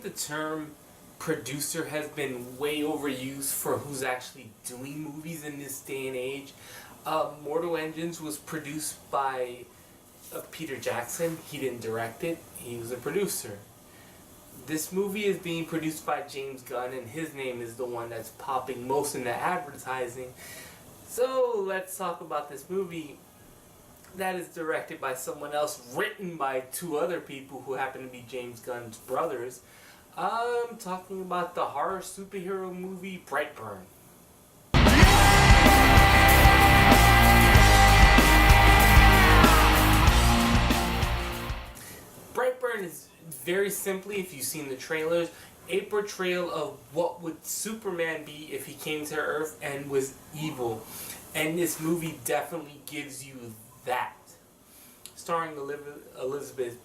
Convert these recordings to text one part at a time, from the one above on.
the term producer has been way overused for who's actually doing movies in this day and age. Mortal Engines was produced by Peter Jackson. He didn't direct it, he was a producer. This movie is being produced by James Gunn, and his name is the one that's popping most in the advertising. So let's talk about this movie that is directed by someone else, written by two other people who happen to be James Gunn's brothers. I'm talking about the horror superhero movie Brightburn. Brightburn is very simply, if you've seen the trailers, a portrayal of what would Superman be if he came to Earth and was evil. And this movie definitely gives you that. Starring Elizabeth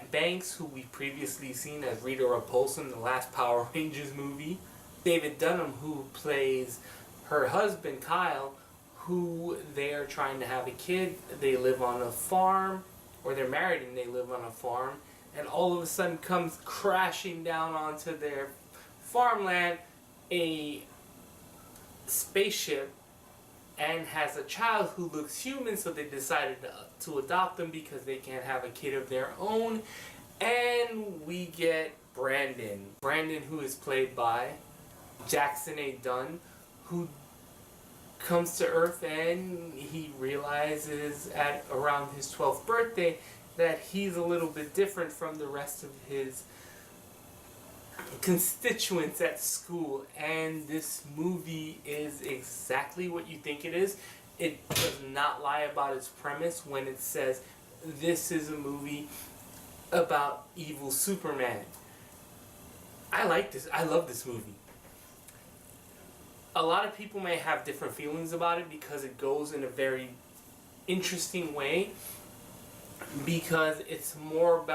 Banks, who we've previously seen as Rita Repulsa in the last Power Rangers movie. David Dunn, who plays her husband Kyle, who they are trying to have a kid. They live on a farm, or they're married and they live on a farm, and all of a sudden comes crashing down onto their farmland a spaceship and has a child who looks human, so they decided to adopt them because they can't have a kid of their own. And we get Brandon, who is played by Jackson A. Dunn, who comes to Earth and he realizes at around his 12th birthday that he's a little bit different from the rest of his constituents at school. And this movie is exactly what you think it is. It does not lie about its premise when it says this is a movie about evil Superman. I like this. I love this movie. A lot of people may have different feelings about it because it goes in a very interesting way, because it's more of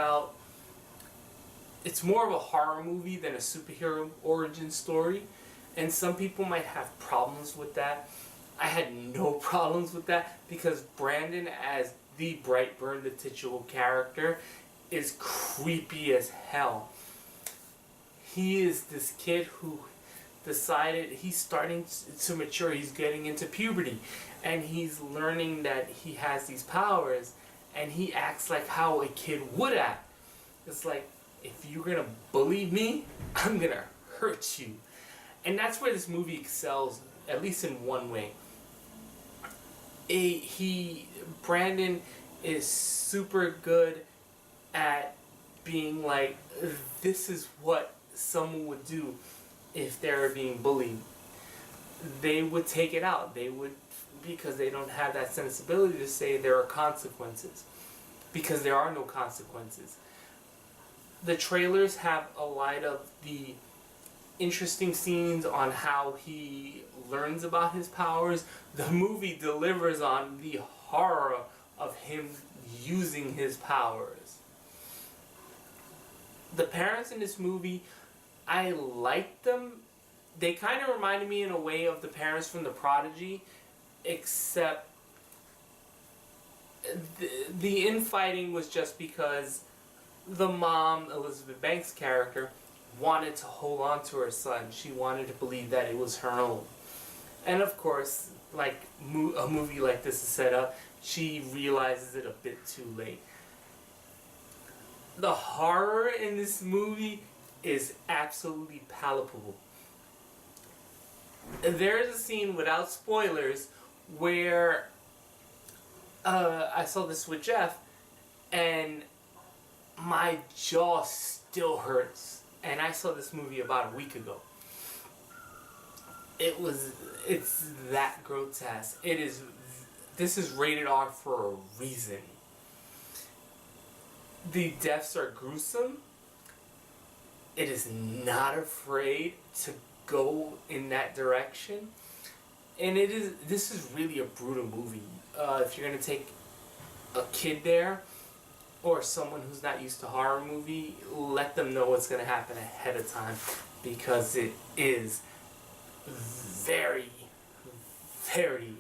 a horror movie than a superhero origin story, and some people might have problems with that. I had no problems with that because Brandon, as the Brightburn, the titular character, is creepy as hell. He is this kid who decided he's starting to mature. He's getting into puberty, and he's learning that he has these powers, and he acts like how a kid would act. It's like, if you're gonna bully me, I'm gonna hurt you. And that's where this movie excels, at least in one way. Brandon is super good at being like, this is what someone would do if they're being bullied. They would take it out. They would, because they don't have that sensibility to say there are consequences, because there are no consequences. The trailers have a lot of the interesting scenes on how he learns about his powers. The movie delivers on the horror of him using his powers. The parents in this movie, I liked them. They kind of reminded me in a way of the parents from The Prodigy, except the infighting was just because the mom, Elizabeth Banks' character, wanted to hold on to her son. She wanted to believe that it was her own. And of course, like a movie like this is set up, she realizes it a bit too late. The horror in this movie is absolutely palpable. There's a scene, without spoilers, where I saw this with Jeff, and my jaw still hurts. And I saw this movie about a week ago. It's that grotesque. This is rated R for a reason. The deaths are gruesome. It is not afraid to go in that direction. And this is really a brutal movie. If you're going to take a kid there, or someone who's not used to horror movie, let them know what's going to happen ahead of time, because it is very, very,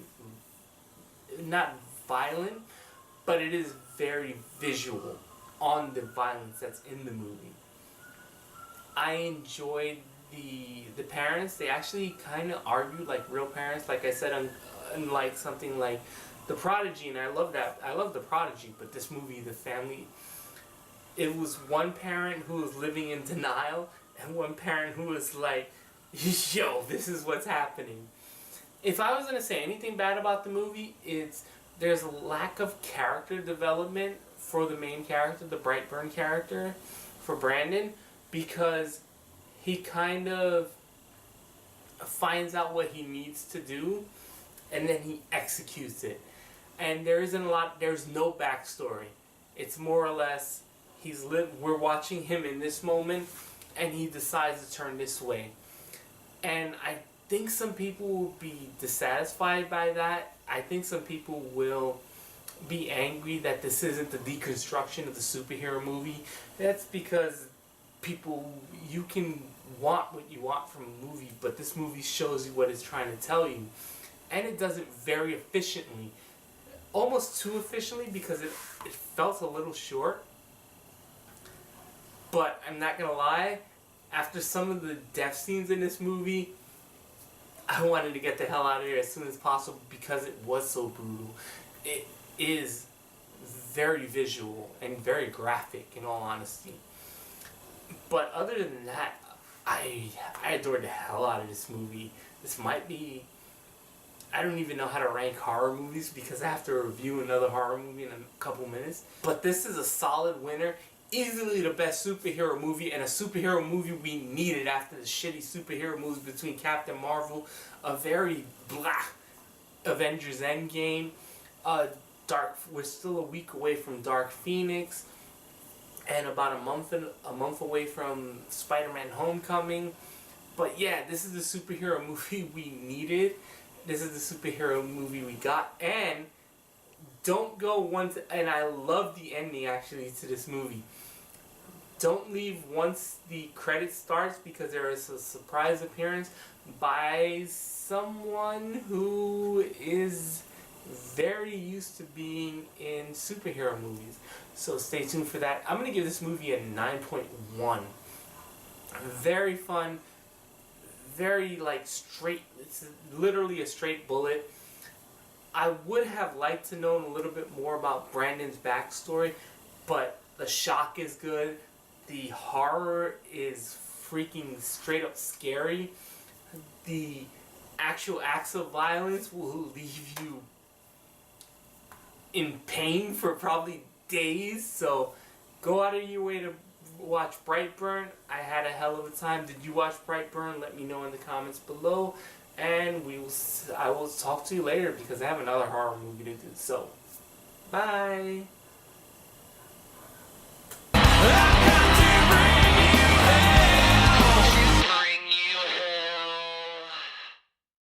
not violent, but it is very visual on the violence that's in the movie. I enjoyed the parents. They actually kind of argued like real parents. Like I said, unlike something like The Prodigy, and I love that. I love The Prodigy, but this movie, the family, it was one parent who was living in denial and one parent who was like, yo, this is what's happening. If I was going to say anything bad about the movie, it's there's a lack of character development for the main character, the Brightburn character, for Brandon, because he kind of finds out what he needs to do and then he executes it. And there's no backstory. It's more or less we're watching him in this moment and he decides to turn this way. And I think some people will be dissatisfied by that. I think some people will be angry that this isn't the deconstruction of the superhero movie. That's because you can want what you want from a movie, but this movie shows you what it's trying to tell you. And it does it very efficiently. Almost too efficiently, because it felt a little short. But I'm not gonna lie, after some of the death scenes in this movie, I wanted to get the hell out of here as soon as possible because it was so brutal. It is very visual and very graphic, in all honesty. But other than that, I adored the hell out of this movie. This might be... I don't even know how to rank horror movies because I have to review another horror movie in a couple minutes. But this is a solid winner. Easily the best superhero movie, and a superhero movie we needed after the shitty superhero movies between Captain Marvel, a very blah Avengers Endgame, we're still a week away from Dark Phoenix, and about a month away from Spider-Man Homecoming. But yeah, this is the superhero movie we needed. This is the superhero movie we got, and don't go once. And I love the ending actually to this movie. Don't leave once the credits starts, because there is a surprise appearance by someone who is very used to being in superhero movies. So stay tuned for that. I'm gonna give this movie a 9.1. Very fun. Very straight. It's literally a straight bullet. I would have liked to know a little bit more about Brandon's backstory, but the shock is good. The horror is freaking straight up scary. The actual acts of violence will leave you in pain for probably days. So go out of your way to watch Brightburn. I had a hell of a time. Did you watch Brightburn? Let me know in the comments below, and I will talk to you later because I have another horror movie to do. So bye.